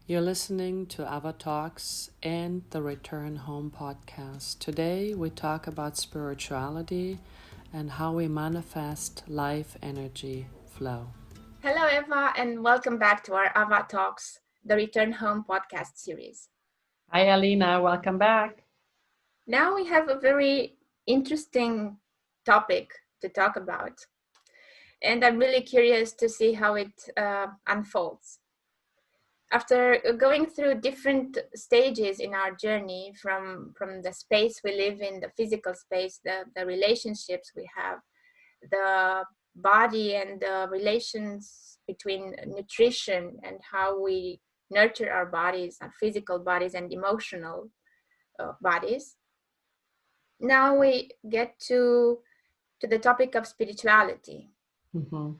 You're listening to Ava Talks and the Return Home podcast. Today we talk about spirituality and how we manifest life energy flow. Hello, Eva, and welcome back to our Ava Talks, the Return Home podcast series. Hi, Alina. Welcome back. Now we have a very interesting topic to talk about, and I'm really curious to see how it unfolds. After going through different stages in our journey from the space we live in, the physical space, the relationships we have, the body and the relations between nutrition and how we nurture our bodies, our physical bodies and emotional bodies. Now we get to the topic of spirituality. Mm-hmm.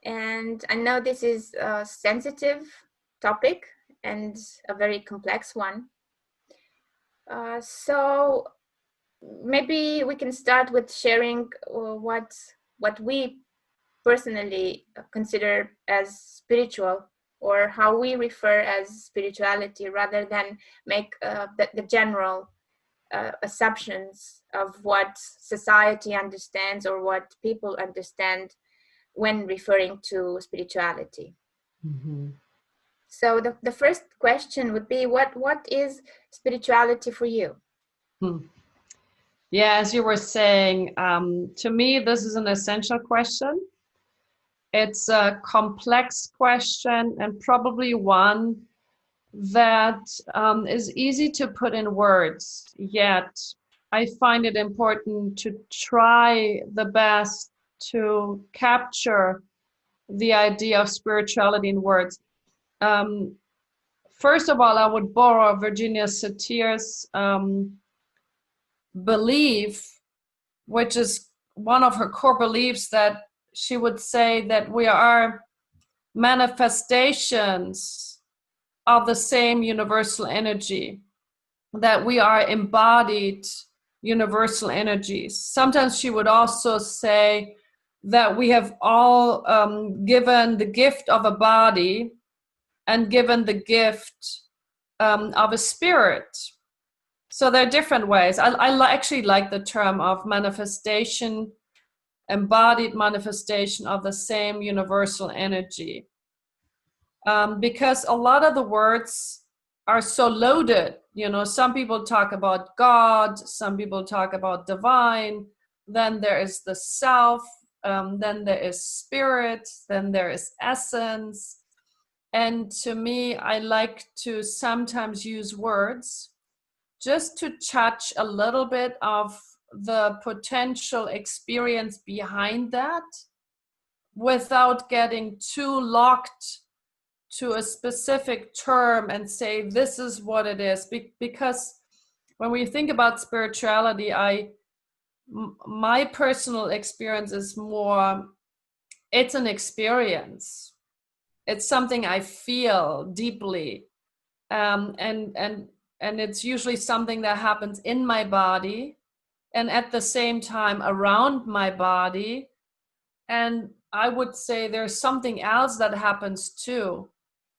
And I know this is a sensitive topic and a very complex one. So maybe we can start with sharing what we personally consider as spiritual, or how we refer as spirituality, rather than make the general assumptions of what society understands or what people understand when referring to spirituality. Mm-hmm. So the first question would be, what is spirituality for you? Yeah, as you were saying, to me, this is an essential question. It's a complex question and probably one that is easy to put in words, yet I find it important to try the best to capture the idea of spirituality in words. Um, First of all, I would borrow Virginia Satir's belief, which is one of her core beliefs, that she would say that we are manifestations of the same universal energy, that we are embodied universal energies. Sometimes she would also say that we have all given the gift of a body and given the gift of a spirit. So there are different ways. I actually like the term of manifestation, embodied manifestation of the same universal energy. Because a lot of the words are so loaded. You know, some people talk about God, some people talk about divine, then there is the self, then there is spirit, then there is essence. And to me, I like to sometimes use words just to touch a little bit of the potential experience behind that without getting too locked to a specific term and say this is what it is. Because when we think about spirituality, my personal experience is more, it's an experience. It's something I feel deeply, and it's usually something that happens in my body and at the same time around my body. And I would say there's something else that happens too.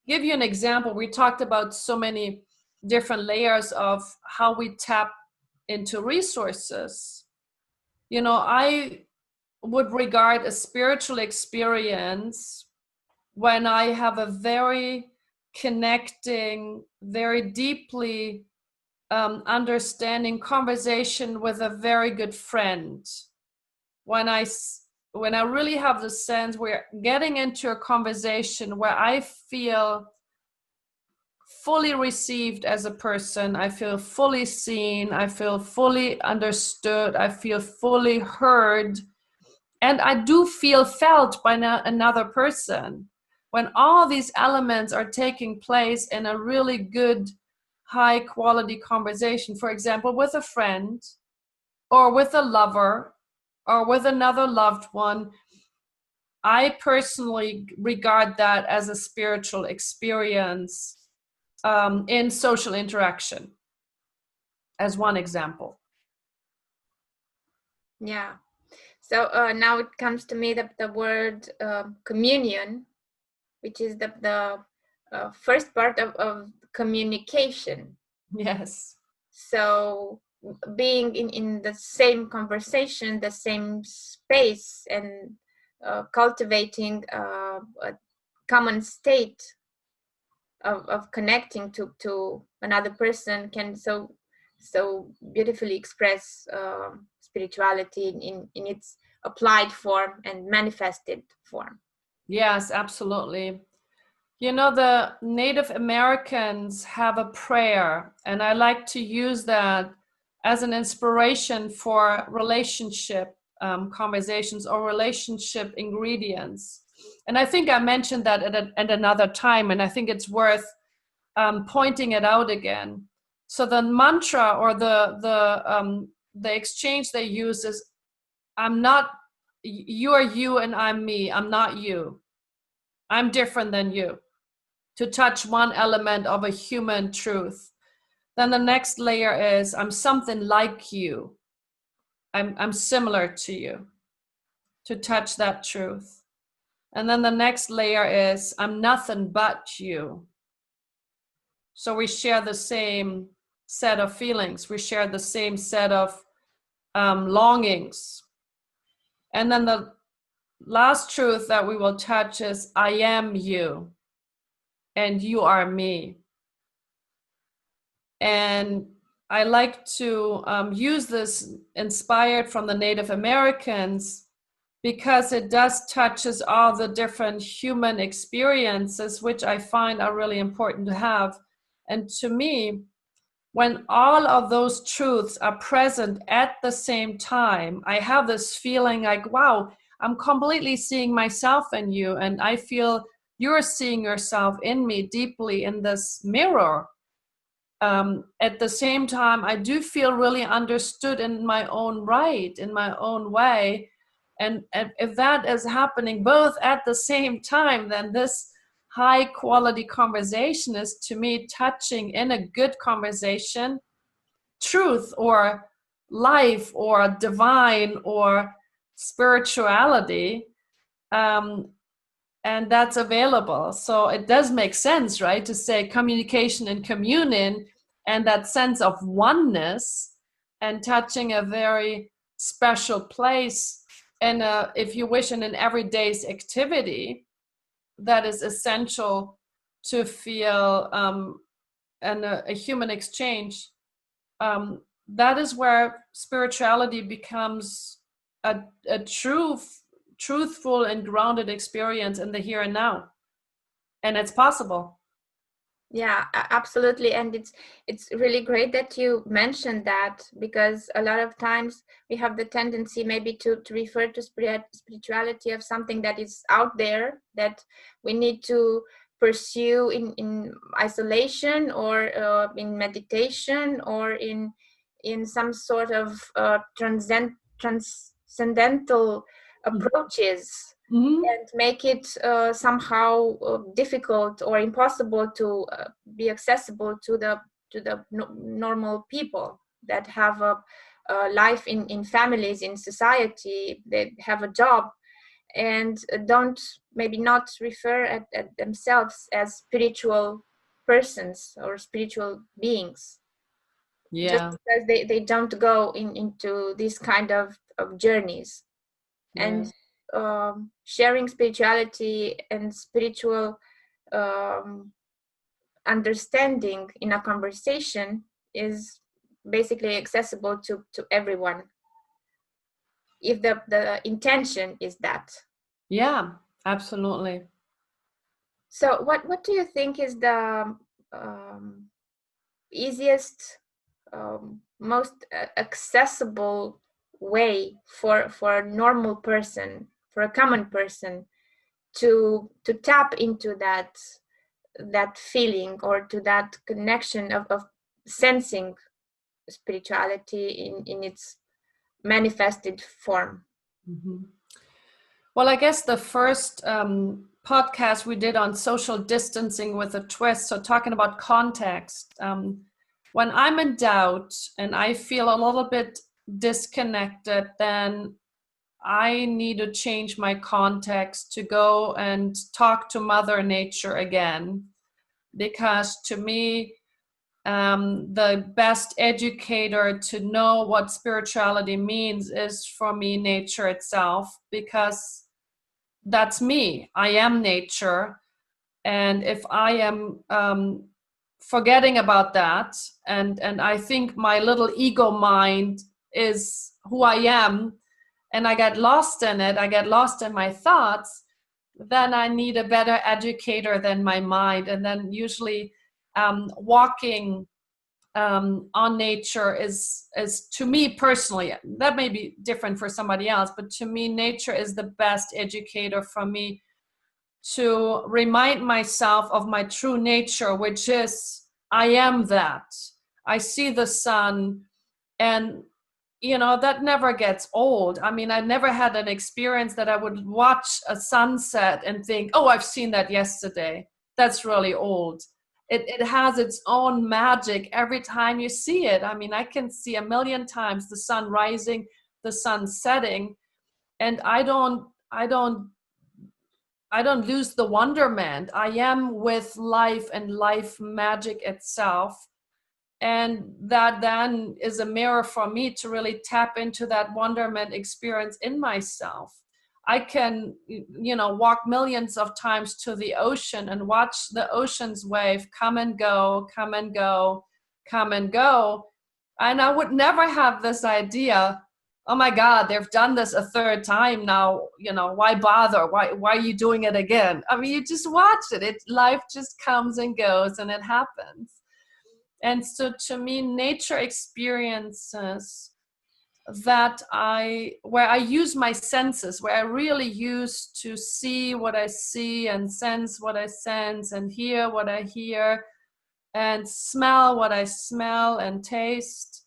Give you an example. We talked about so many different layers of how we tap into resources. You know, I would regard a spiritual experience when I have a very connecting, very deeply understanding conversation with a very good friend. When I when I really have the sense we're getting into a conversation where I feel fully received as a person, I feel fully seen, I feel fully understood, I feel fully heard, and I do feel felt by another person. When all these elements are taking place in a really good, high quality conversation, for example, with a friend or with a lover or with another loved one, I personally regard that as a spiritual experience in social interaction, as one example. Yeah. So now it comes to me the word communion, which is the first part of communication. Yes. So being in the same conversation, the same space, and cultivating a common state of connecting to another person can so beautifully express spirituality in its applied form and manifested form. Yes, absolutely. You know, the Native Americans have a prayer, and I like to use that as an inspiration for relationship conversations or relationship ingredients. And I think I mentioned that at another time, and I think it's worth pointing it out again. So the mantra or the exchange they use is, "I'm not. You are you, and I'm me. I'm not you. I'm different than you." To touch one element of a human truth. Then the next layer is, "I'm something like you. I'm similar to you." To touch that truth. And then the next layer is, "I'm nothing but you." So we share the same set of feelings. We share the same set of longings. And then the last truth that we will touch is, "I am you and you are me." And I like to use this inspired from the Native Americans because it does touches all the different human experiences, which I find are really important to have. And to me, when all of those truths are present at the same time, I have this feeling like, wow, I'm completely seeing myself in you. And I feel you're seeing yourself in me deeply in this mirror. At the same time, I do feel really understood in my own right, in my own way. And if that is happening both at the same time, then this high quality conversation is, to me, touching in a good conversation truth or life or divine or spirituality. And that's available. So it does make sense, right, to say communication and communion and that sense of oneness and touching a very special place and if you wish in an everyday's activity that is essential to feel and a human exchange. That is where spirituality becomes a truthful and grounded experience in the here and now. And it's possible. Yeah, absolutely. And it's really great that you mentioned that, because a lot of times we have the tendency maybe to refer to spirituality of something that is out there that we need to pursue in isolation or in meditation or in some sort of transcendental approaches, Mm-hmm. and make it somehow difficult or impossible to be accessible to the normal people that have a life in families, in society, they have a job, and don't maybe not refer at themselves as spiritual persons or spiritual beings, just Yeah. because they don't go into these kind of journeys. Yeah. And sharing spirituality and spiritual um, understanding in a conversation is basically accessible to everyone if the intention is that. Yeah, absolutely. So what do you think is the easiest, most accessible way for a normal person, for a common person, to tap into that feeling or to that connection of sensing spirituality in its manifested form? Mm-hmm. Well, I guess the first podcast we did on social distancing with a twist, so talking about context. When I'm in doubt and I feel a little bit disconnected, then I need to change my context to go and talk to Mother Nature again. because to me, the best educator to know what spirituality means is, for me, nature itself, because that's me. I am nature. And if I am forgetting about that, and I think my little ego mind is who I am, and I get lost in it, I get lost in my thoughts, then I need a better educator than my mind. And then usually walking on nature is to me personally, that may be different for somebody else, but to me, nature is the best educator for me to remind myself of my true nature, which is I am that. I see the sun, and that never gets old. I mean, I never had an experience that I would watch a sunset and think, oh, I've seen that yesterday. That's really old. It has its own magic every time you see it. I mean, I can see a million times the sun rising, the sun setting, and I don't lose the wonderment. I am with life and life magic itself. And that then is a mirror for me to really tap into that wonderment experience in myself. I can, walk millions of times to the ocean and watch the ocean's wave come and go, come and go, come and go. And I would never have this idea, oh my God, they've done this a third time now, why bother? Why are you doing it again? I mean, you just watch it. Life just comes and goes, and it happens. And so to me, nature experiences where I use my senses, where I really use to see what I see and sense what I sense and hear what I hear and smell what I smell and taste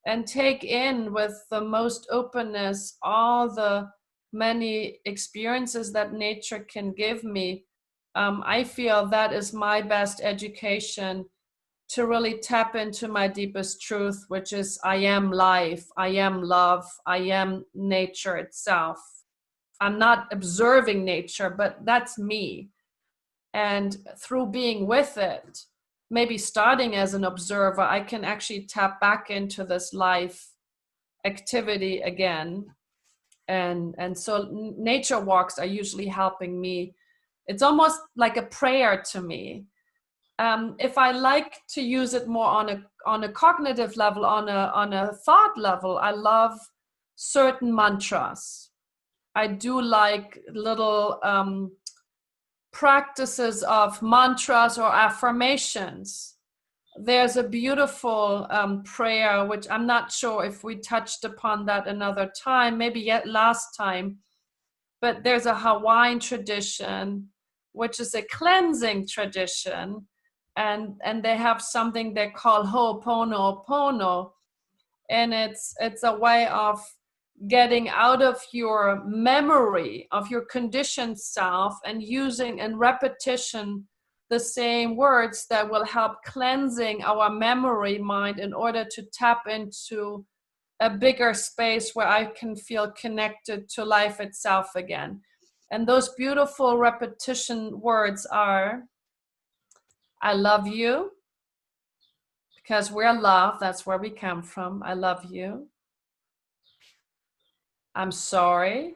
and take in with the most openness all the many experiences that nature can give me. I feel that is my best education to really tap into my deepest truth, which is I am life, I am love, I am nature itself. I'm not observing nature, but that's me. And through being with it, maybe starting as an observer, I can actually tap back into this life activity again. And so nature walks are usually helping me. It's almost like a prayer to me. If I like to use it more on a cognitive level, on a thought level, I love certain mantras. I do like little practices of mantras or affirmations. There's a beautiful prayer, which I'm not sure if we touched upon that another time, maybe yet last time, but there's a Hawaiian tradition, which is a cleansing tradition. And they have something they call Ho'oponopono, and it's a way of getting out of your memory of your conditioned self and using in repetition the same words that will help cleansing our memory mind in order to tap into a bigger space where I can feel connected to life itself again. And those beautiful repetition words are, I love you, because we're love, that's where we come from. I love you. I'm sorry.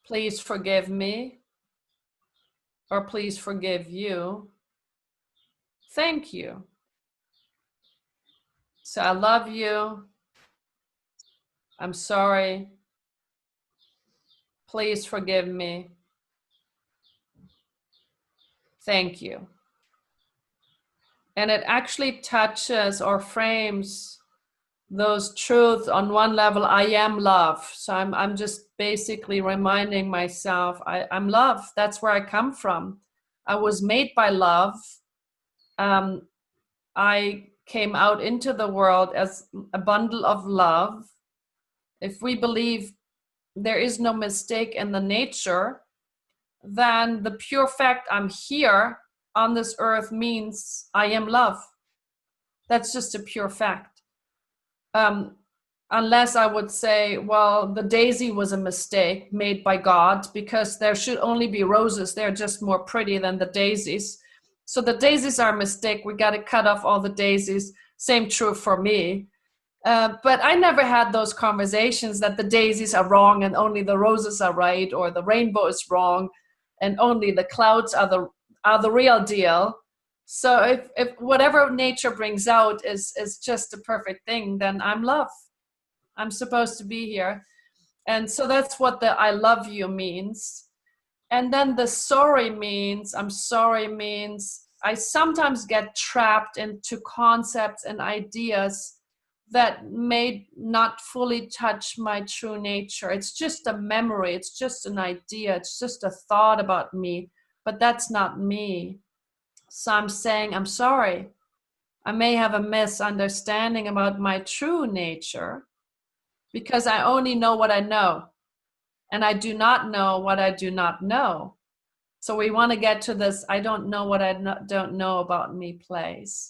Please forgive me. Or please forgive you. Thank you. So I love you. I'm sorry. Please forgive me. Thank you. And it actually touches or frames those truths on one level. I am love. So I'm just basically reminding myself I'm love. That's where I come from. I was made by love. I came out into the world as a bundle of love. If we believe there is no mistake in the nature, then the pure fact I'm here on this earth means I am love. That's just a pure fact. Unless I would say, well, the daisy was a mistake made by God because there should only be roses. They're just more pretty than the daisies. So the daisies are a mistake. We got to cut off all the daisies. Same true for me. But I never had those conversations that the daisies are wrong and only the roses are right, or the rainbow is wrong and only the clouds are the real deal. So if whatever nature brings out is just the perfect thing, then I'm love. I'm supposed to be here. And so that's what the I love you means. And then the sorry means, I'm sorry means, I sometimes get trapped into concepts and ideas that may not fully touch my true nature. It's just a memory, it's just an idea, it's just a thought about me, but that's not me. So I'm saying, I'm sorry. I may have a misunderstanding about my true nature because I only know what I know, and I do not know what I do not know. So we want to get to this I don't know what I don't know about me place.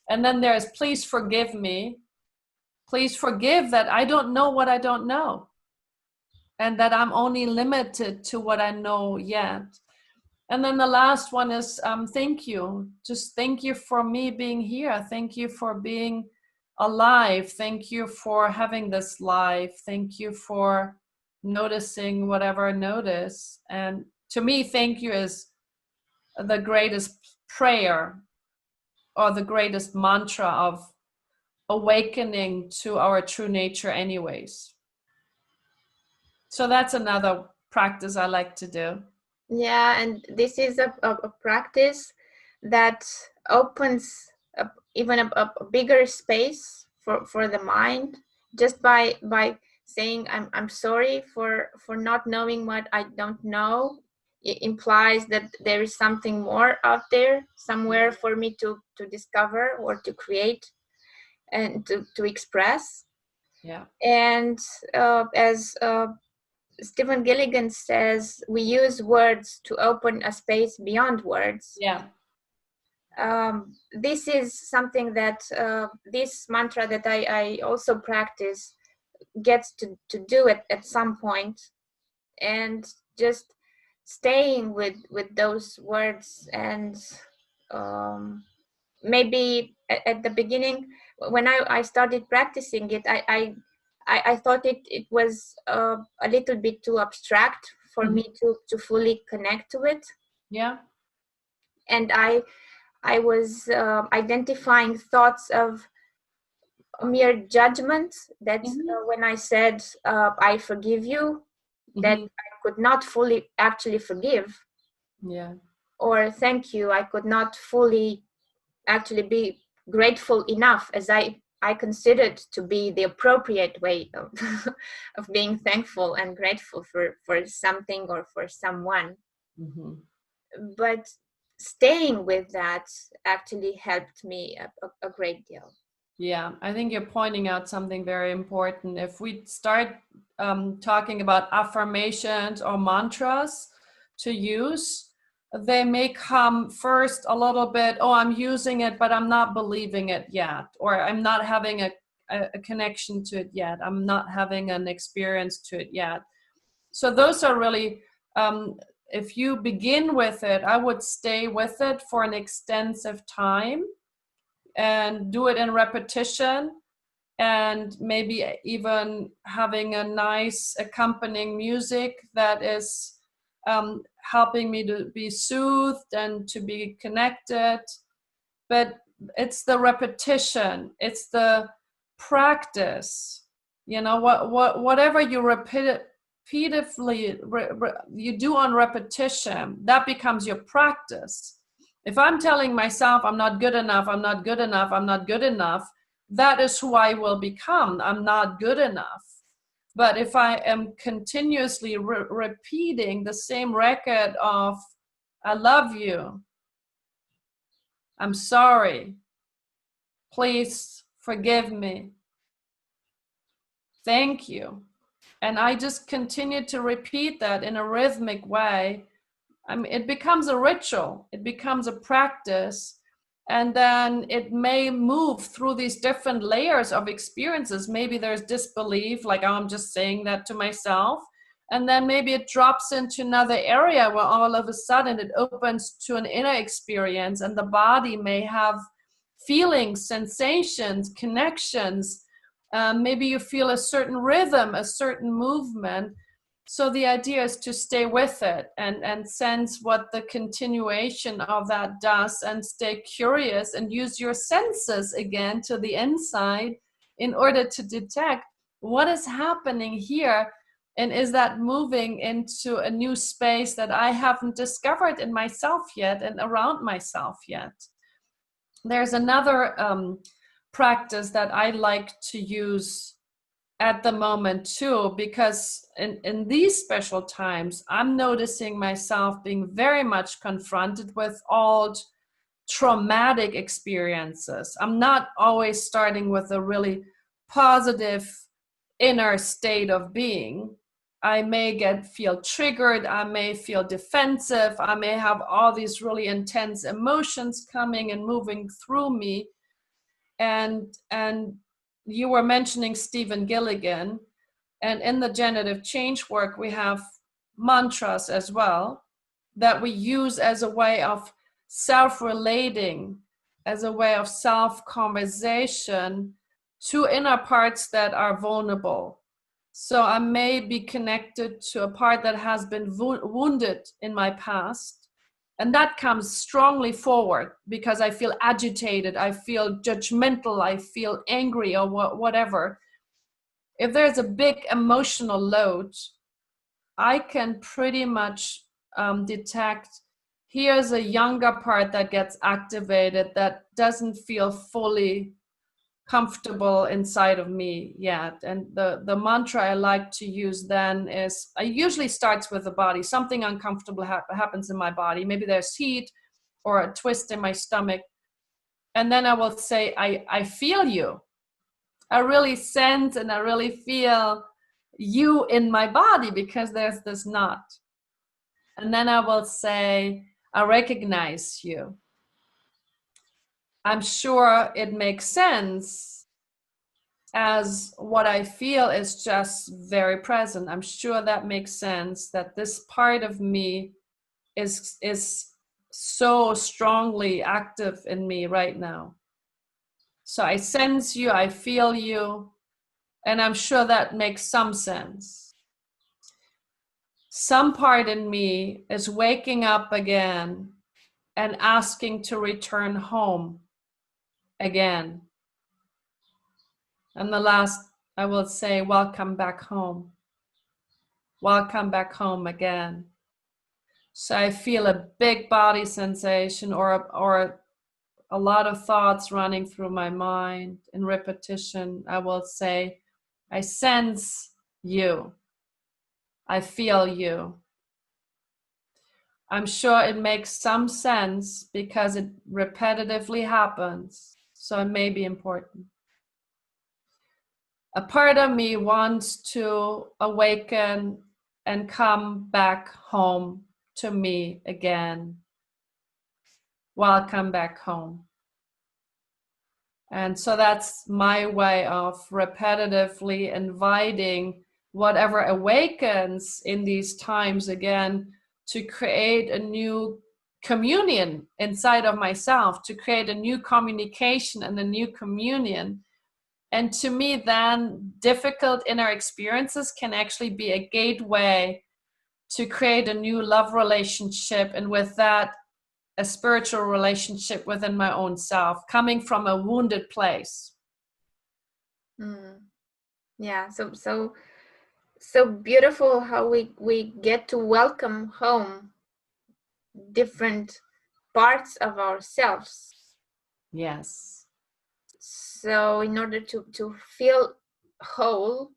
And then there's please forgive me. Please forgive that I don't know what I don't know, and that I'm only limited to what I know yet. And then the last one is thank you. Just thank you for me being here. Thank you for being alive. Thank you for having this life. Thank you for noticing whatever I notice. And to me, thank you is the greatest prayer or the greatest mantra of awakening to our true nature anyways. So that's another practice I like to do. Yeah, and this is a practice that opens up even a bigger space for the mind, just by saying I'm sorry for not knowing what I don't know. It implies that there is something more out there somewhere for me to discover or to create and to express. Yeah. And as Stephen Gilligan says, we use words to open a space beyond words. Yeah. This is something that this mantra that I also practice gets to do it at some point, and just staying with those words. And maybe at the beginning, when I started practicing it, I thought it was a little bit too abstract for me to fully connect to it. Yeah. And I was identifying thoughts of mere judgment that when I said I forgive you, that I could not fully actually forgive. Yeah. Or thank you, I could not fully actually be grateful enough, as I considered to be the appropriate way of, of being thankful and grateful for something or for someone. But staying with that actually helped me a great deal. Yeah, I think you're pointing out something very important. If we start talking about affirmations or mantras to use, they may come first a little bit, oh, I'm using it, but I'm not believing it yet, or I'm not having a connection to it yet. I'm not having an experience to it yet. So those are really, if you begin with it, I would stay with it for an extensive time and do it in repetition, and maybe even having a nice accompanying music that is helping me to be soothed and to be connected. But it's the repetition, it's the practice. You know, whatever you repeatedly you do on repetition, that becomes your practice. If I'm telling myself I'm not good enough, I'm not good enough, I'm not good enough, that is who I will become. I'm not good enough. But if I am continuously repeating the same record of I love you, I'm sorry, please forgive me, thank you, and I just continue to repeat that in a rhythmic way, I mean, it becomes a ritual, it becomes a practice, and then it may move through these different layers of experiences. Maybe there's disbelief, like, oh, I'm just saying that to myself. and then maybe it drops into another area where all of a sudden it opens to an inner experience, and the body may have feelings, sensations, connections. Maybe you feel a certain rhythm, a certain movement. So the idea is to stay with it and sense what the continuation of that does, and stay curious and use your senses again to the inside in order to detect what is happening here, and is that moving into a new space that I haven't discovered in myself yet and around myself yet. There's another practice that I like to use at the moment too, because in these special times, I'm noticing myself being very much confronted with old traumatic experiences. I'm not always starting with a really positive inner state of being. I may feel triggered, I may feel defensive, I may have all these really intense emotions coming and moving through me. And you were mentioning Stephen Gilligan, and in the generative change work we have mantras as well that we use as a way of self-relating, as a way of self-conversation to inner parts that are vulnerable. So I may be connected to a part that has been wounded in my past, and that comes strongly forward because I feel agitated, I feel judgmental, I feel angry, or whatever. If there's a big emotional load, I can pretty much detect here's a younger part that gets activated that doesn't feel fully comfortable inside of me yet. And the mantra I like to use then is, I usually starts with the body. Something uncomfortable happens in my body. Maybe there's heat or a twist in my stomach. And then I will say, I feel you. I really sense and I really feel you in my body because there's this knot. And then I will say, I recognize you. I'm sure it makes sense as what I feel is just very present. I'm sure that makes sense, that this part of me is so strongly active in me right now. So I sense you, I feel you, and I'm sure that makes some sense. Some part in me is waking up again and asking to return home again. And the last, I will say, welcome back home. Welcome back home again. So I feel a big body sensation or a lot of thoughts running through my mind in repetition. I will say, I sense you. I feel you. I'm sure it makes some sense because it repetitively happens, so it may be important. A part of me wants to awaken and come back home to me again. Welcome back home. And so that's my way of repetitively inviting whatever awakens in these times again to create a new communion inside of myself, to create a new communication and a new communion. And to me, then difficult inner experiences can actually be a gateway to create a new love relationship, and with that, a spiritual relationship within my own self, coming from a wounded place. Yeah, so beautiful how we get to welcome home different parts of ourselves. Yes. So in order to feel whole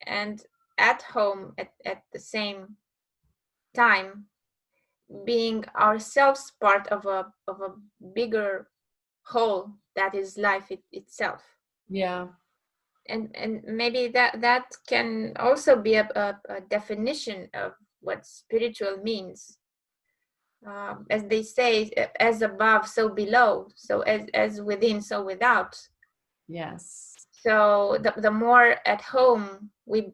and at home at the same time, being ourselves part of a bigger whole that is life itself. Yeah. And maybe that can also be a definition of what spiritual means. As they say, as above, so below. So as within, so without. Yes. So the more at home we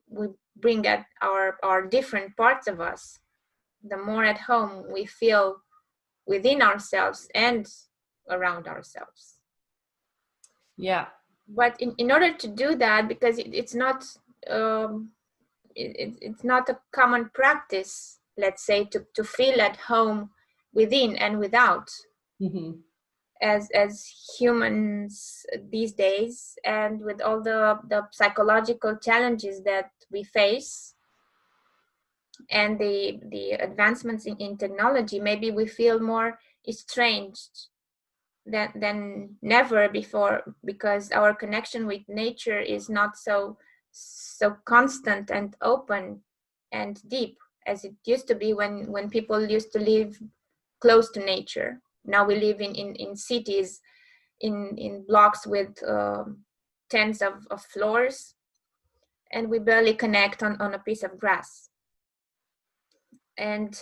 bring at our different parts of us, the more at home we feel within ourselves and around ourselves. Yeah. But in order to do that, because it's not it's not a common practice, let's say, to feel at home within and without, Mm-hmm. as humans these days, and with all the psychological challenges that we face and the advancements in technology, maybe we feel more estranged than never before, because our connection with nature is not so constant and open and deep as it used to be when people used to live close to nature. Now we live in cities, in blocks with tens of floors, and we barely connect on a piece of grass. And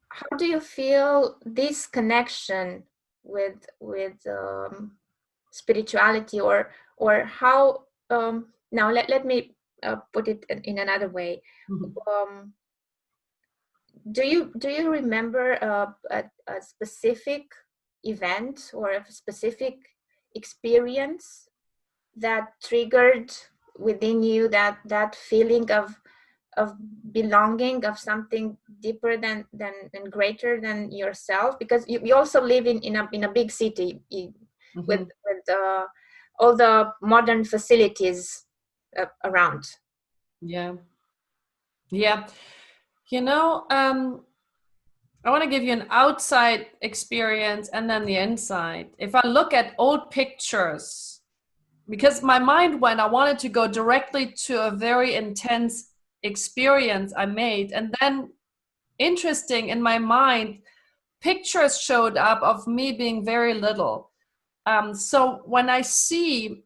how do you feel this connection with spirituality, or how now let me put it in another way. Mm-hmm. Do you remember a specific event or a specific experience that triggered within you that feeling of belonging, of something deeper than and greater than yourself? Because you also live in a big city with Mm-hmm. all the modern facilities around. Yeah. Yeah. You know, I want to give you an outside experience and then the inside. If I look at old pictures, because my mind went, I wanted to go directly to a very intense experience I made. And then, interesting, in my mind, pictures showed up of me being very little. So when I see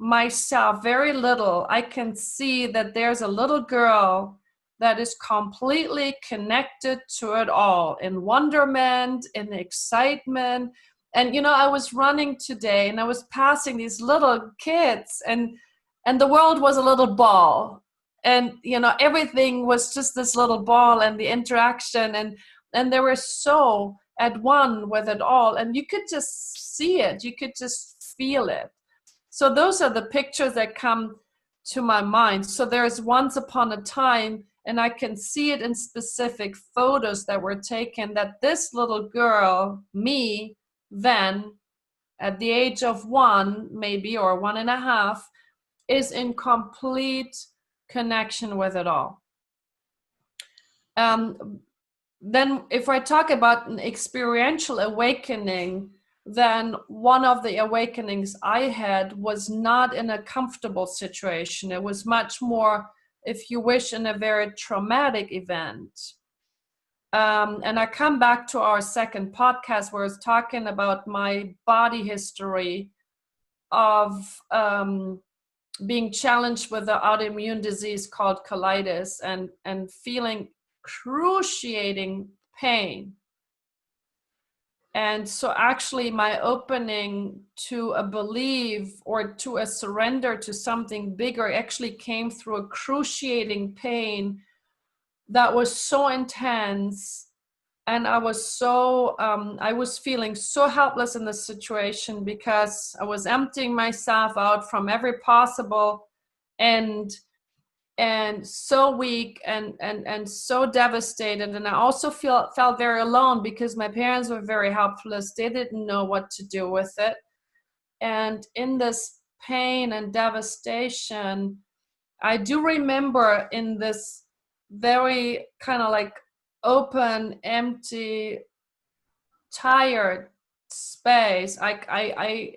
myself very little, I can see that there's a little girl that is completely connected to it all, in wonderment, in excitement. And I was running today and I was passing these little kids, and the world was a little ball. And everything was just this little ball, and the interaction, and they were so at one with it all, and you could just see it, you could just feel it. So those are the pictures that come to my mind. So there's once upon a time, and I can see it in specific photos that were taken, that this little girl, me, then at the age of 1 maybe, or 1.5, is in complete connection with it all. Then if I talk about an experiential awakening, then one of the awakenings I had was not in a comfortable situation. It was much more, if you wish, in a very traumatic event. And I come back to our second podcast where I was talking about my body history of being challenged with an autoimmune disease called colitis, and feeling excruciating pain. And so actually my opening to a belief or to a surrender to something bigger actually came through excruciating pain that was so intense. And I was feeling so helpless in this situation, because I was emptying myself out from every possible end, and so weak and so devastated. And I also felt very alone, because my parents were very helpless. They didn't know what to do with it. And in this pain and devastation, I do remember, in this very kind of like open, empty, tired space, I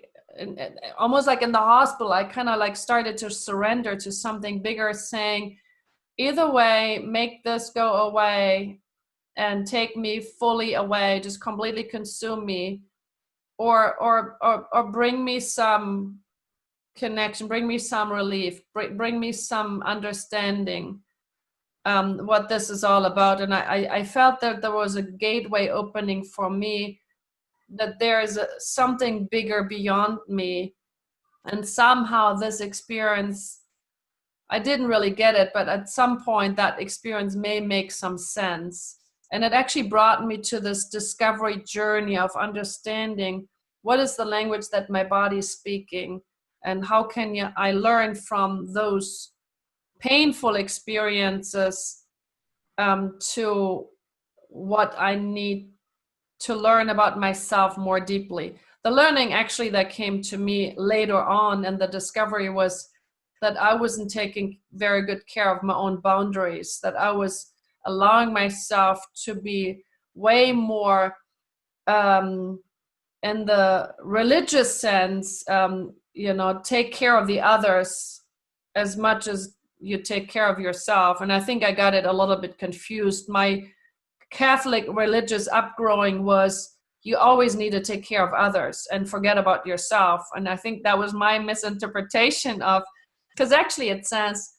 almost like in the hospital, I kind of like started to surrender to something bigger, saying, either way, make this go away and take me fully away, just completely consume me, or bring me some connection, bring me some relief, bring me some understanding, what this is all about. And I felt that there was a gateway opening for me, that there is something bigger beyond me, And somehow this experience, I didn't really get it, but at some point that experience may make some sense. And it actually brought me to this discovery journey of understanding what is the language that my body is speaking, and how can I learn from those painful experiences to what I need to learn about myself more deeply. The learning actually that came to me later on, and the discovery was that I wasn't taking very good care of my own boundaries, that I was allowing myself to be way more in the religious sense, take care of the others as much as you take care of yourself. And I think I got it a little bit confused. My Catholic religious upbringing was you always need to take care of others and forget about yourself. And I think that was my misinterpretation of, because actually it says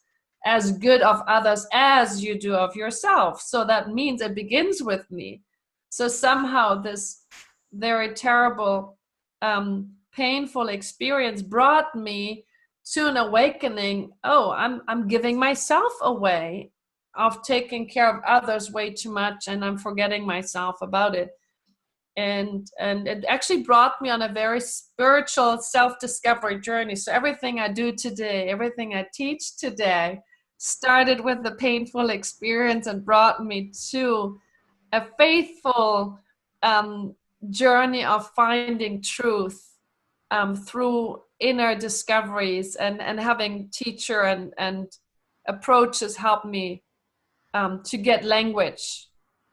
as good of others as you do of yourself. So that means it begins with me. So somehow this very terrible, painful experience brought me to an awakening. Oh, I'm giving myself away, of taking care of others way too much, and I'm forgetting myself about it. And it actually brought me on a very spiritual self-discovery journey. So everything I do today, everything I teach today, started with the painful experience and brought me to a faithful journey of finding truth through inner discoveries, and having teacher and approaches help me to get language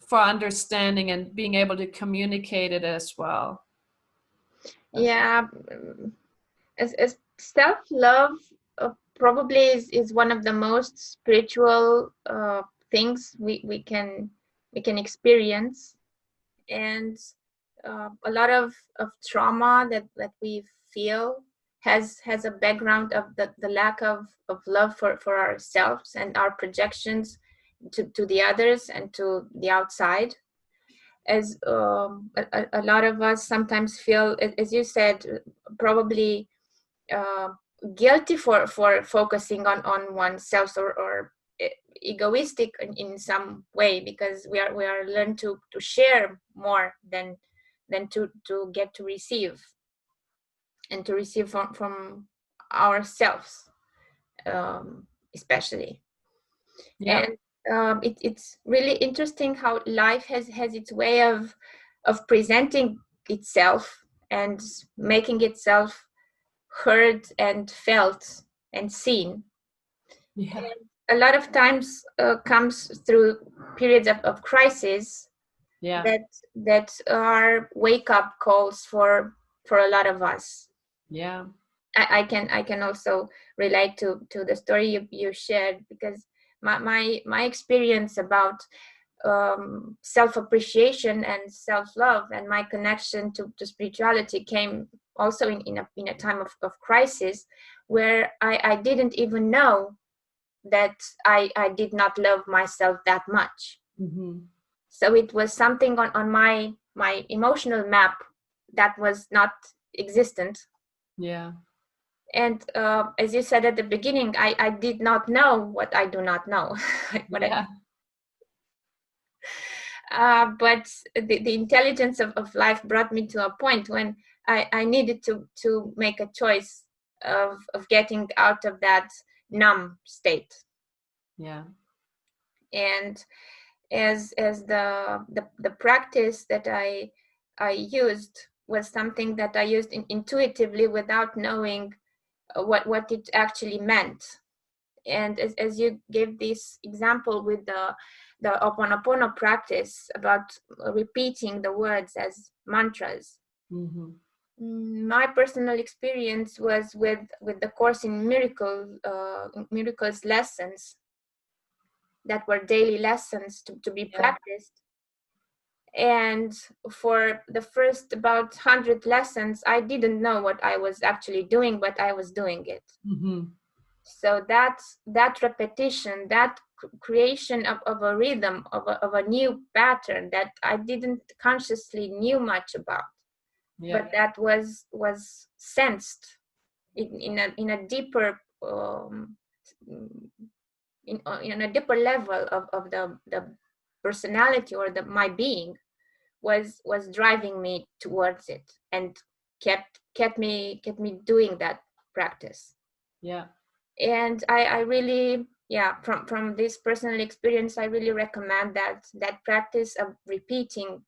for understanding and being able to communicate it as well. Yeah, as self-love probably is one of the most spiritual things we can experience. And a lot of trauma that we feel has a background of the lack of love for ourselves and our projections to the others and to the outside. As a lot of us sometimes feel, as you said, probably uh, guilty for focusing on oneself, or egoistic in some way, because we are learned to share more than to get to receive, and to receive from ourselves, especially. Yeah. And it's really interesting how life has its way of presenting itself and making itself heard and felt and seen. Yeah. A lot of times comes through periods of crisis Yeah. that are wake up calls for a lot of us. Yeah. I can also relate to the story you shared, because my experience about self-appreciation and self-love and my connection to spirituality came also in a time of crisis, where I didn't even know that I did not love myself that much. Mm-hmm. So it was something on my emotional map that was not existent. Yeah. And as you said at the beginning, I did not know what I do not know. Yeah. But the intelligence of life brought me to a point when I needed to make a choice of getting out of that numb state. Yeah. And as the practice that I used was something that I used intuitively without knowing what it actually meant. And as you gave this example with the Ho'oponopono practice about repeating the words as mantras, Mm-hmm. my personal experience was with the Course in Miracles lessons that were daily lessons to be Yeah. practiced. And for the first about 100 lessons, I didn't know what I was actually doing, but I was doing it. Mm-hmm. So that repetition, that creation of a rhythm, of a new pattern that I didn't consciously knew much about, Yeah. but that was sensed in a deeper in a deeper level of the personality or my being was driving me towards it, and kept me doing that practice. Yeah. And I really, yeah, from this personal experience, I really recommend that practice of repeating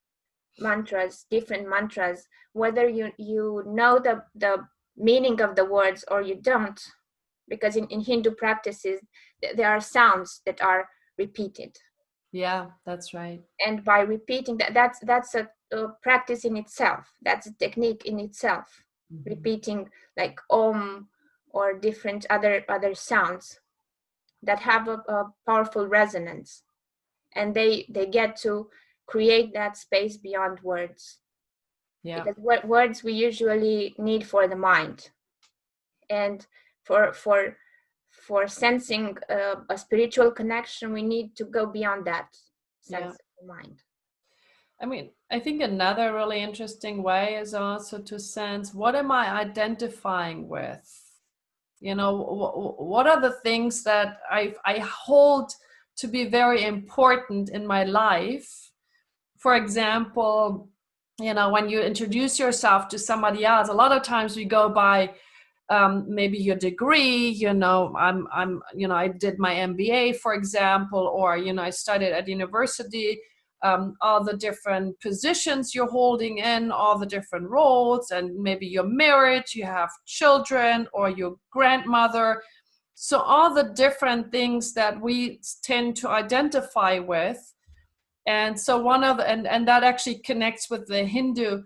mantras, different mantras, whether you know the meaning of the words or you don't, because in Hindu practices there are sounds that are repeated. Yeah, that's right. And by repeating that's a practice in itself. That's a technique in itself. Mm-hmm. Repeating like om or different other sounds that have a powerful resonance, and they get to create that space beyond words. Yeah. Because what words we usually need for the mind, and for sensing a spiritual connection, we need to go beyond that sense of the mind. I mean, I think another really interesting way is also to sense, what am I identifying with? You know, what are the things that I hold to be very important in my life? For example, you know, when you introduce yourself to somebody else, a lot of times we go by maybe your degree. You know, you know, I did my MBA, for example, or, you know, I studied at university. All the different positions you're holding in, all the different roles, and maybe you're married, you have children, or your grandmother. So all the different things that we tend to identify with. And so one of and that actually connects with the Hindu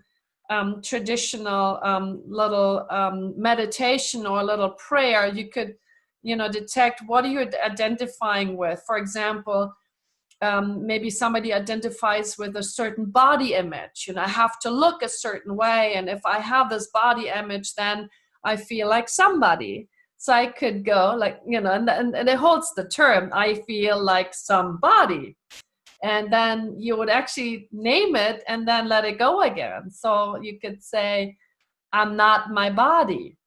traditional little meditation or little prayer. You could, you know, detect what are you identifying with. For example, maybe somebody identifies with a certain body image. You know, I have to look a certain way, and if I have this body image, then I feel like somebody. So I could go like, you know, and it holds the term, I feel like somebody. And then you would actually name it and then let it go again. So you could say, I'm not my body.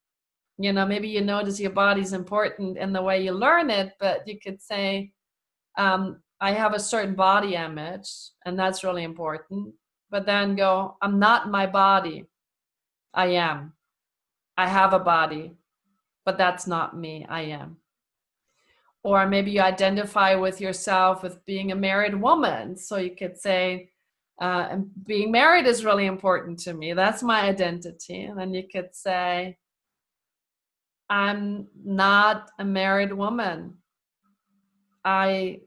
You know, maybe you notice your body's important in the way you learn it, but you could say, I have a certain body image, and that's really important. But then go, I'm not my body. I am. I have a body, but that's not me. I am. Or maybe you identify with yourself with being a married woman. So you could say, being married is really important to me. That's my identity. And then you could say, I'm not a married woman. I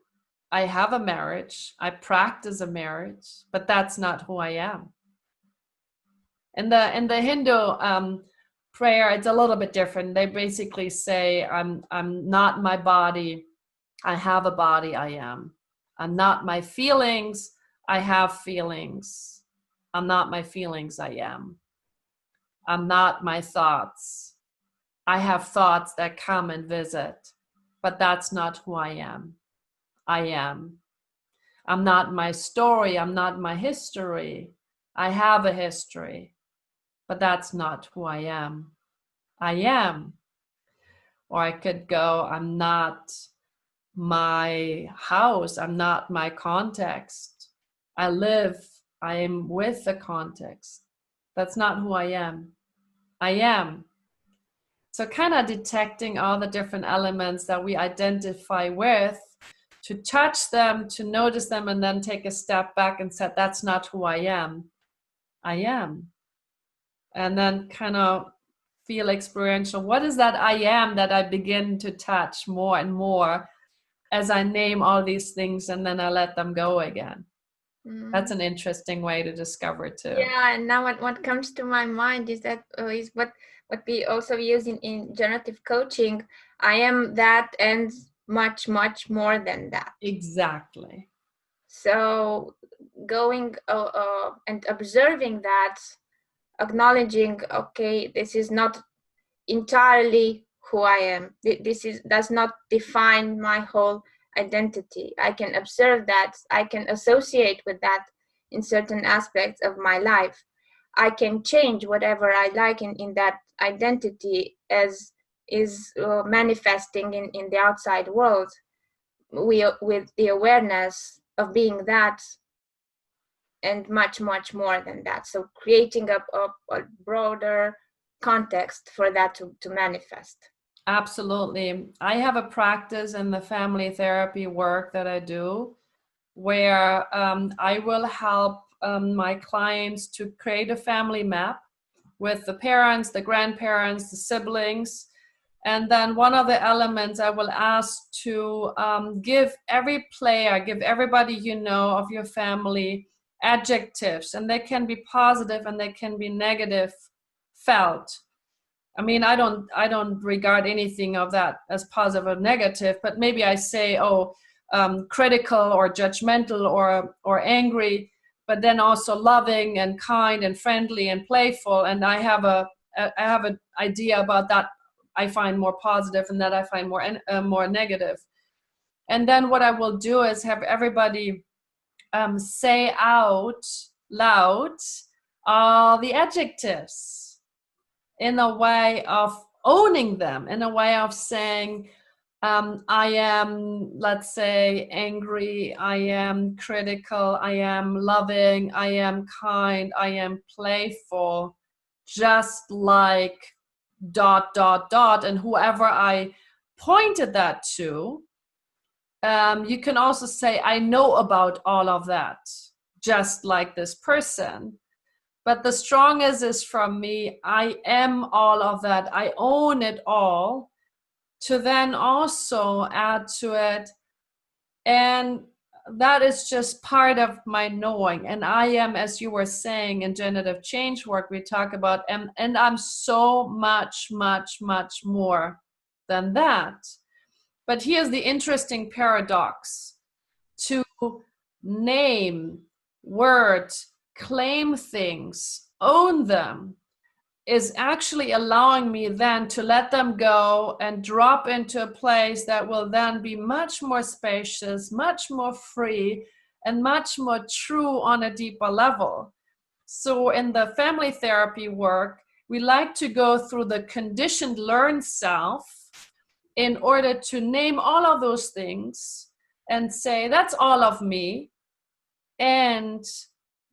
have a marriage. I practice a marriage, but that's not who I am. In the Hindu prayer, it's a little bit different. They basically say, I'm not my body. I have a body, I am. I'm not my feelings, I have feelings. I'm not my feelings, I am. I'm not my thoughts. I have thoughts that come and visit, but that's not who I am. I am. I'm not my story, I'm not my history. I have a history, but that's not who I am. I am. Or I could go, I'm not my house, I'm not my context. I am with the context. That's not who I am. I am. So kind of detecting all the different elements that we identify with, to touch them, to notice them, and then take a step back and say, that's not who I am. I am. And then kind of feel experiential. What is that I am that I begin to touch more and more as I name all these things, and then I let them go again. That's an interesting way to discover too. Yeah, and now what comes to my mind is that is what we also use in generative coaching. I am that and much more than that. Exactly. So going and observing that, acknowledging, okay, this is not entirely who I am. This does not define my whole identity. I can observe that. I can associate with that in certain aspects of my life. I can change whatever I like in that identity as is manifesting in the outside world, with the awareness of being that and much, much more than that. So creating a broader context for that to manifest. Absolutely. I have a practice in the family therapy work that I do where I will help my clients to create a family map with the parents, the grandparents, the siblings. And then one of the elements I will ask to give every player, give everybody you know of your family adjectives, and they can be positive and they can be negative felt. I mean, I don't regard anything of that as positive or negative, but maybe I say, critical or judgmental or angry, but then also loving and kind and friendly and playful. And I have an idea about that I find more positive and that I find more negative. And then what I will do is have everybody say out loud all the adjectives in a way of owning them, in a way of saying, I am, let's say, angry, I am critical, I am loving, I am kind, I am playful, just like ... and whoever I pointed that to, you can also say, I know about all of that, just like this person. But the strongest is from me, I am all of that, I own it all, to then also add to it, and that is just part of my knowing. And I am, as you were saying, in generative change work, we talk about, and I'm so much, much, much more than that. But here's the interesting paradox. To name, word, claim things, own them, is actually allowing me then to let them go and drop into a place that will then be much more spacious, much more free, and much more true on a deeper level. So in the family therapy work, we like to go through the conditioned learned self in order to name all of those things and say, that's all of me. And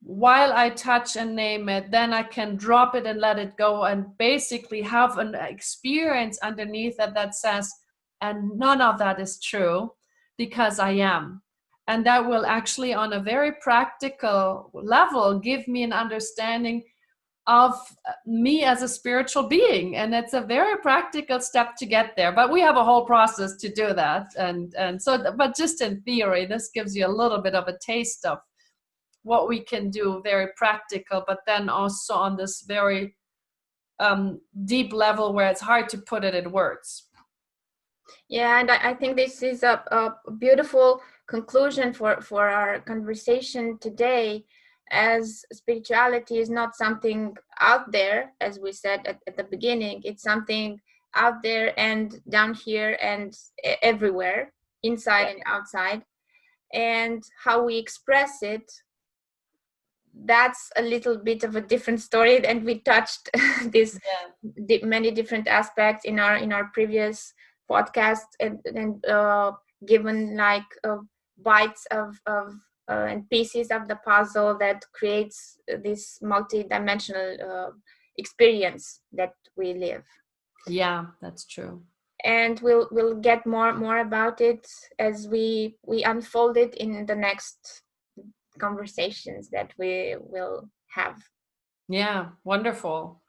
while I touch and name it, then I can drop it and let it go and basically have an experience underneath it that says, and none of that is true because I am. And that will actually, on a very practical level, give me an understanding of me as a spiritual being. And it's a very practical step to get there, but we have a whole process to do that. And so, but just in theory, this gives you a little bit of a taste of what we can do, very practical, but then also on this very deep level where it's hard to put it in words. Yeah, and I think this is a beautiful conclusion for our conversation today, as spirituality is not something out there, as we said at the beginning. It's something out there and down here and everywhere, inside and outside. And how we express it, that's a little bit of a different story, and we touched this many different aspects in our previous podcast, and given like bites of and pieces of the puzzle that creates this multi-dimensional experience that we live. Yeah, that's true. And we'll get more about it as we unfold it in the next conversations that we will have. Yeah, wonderful.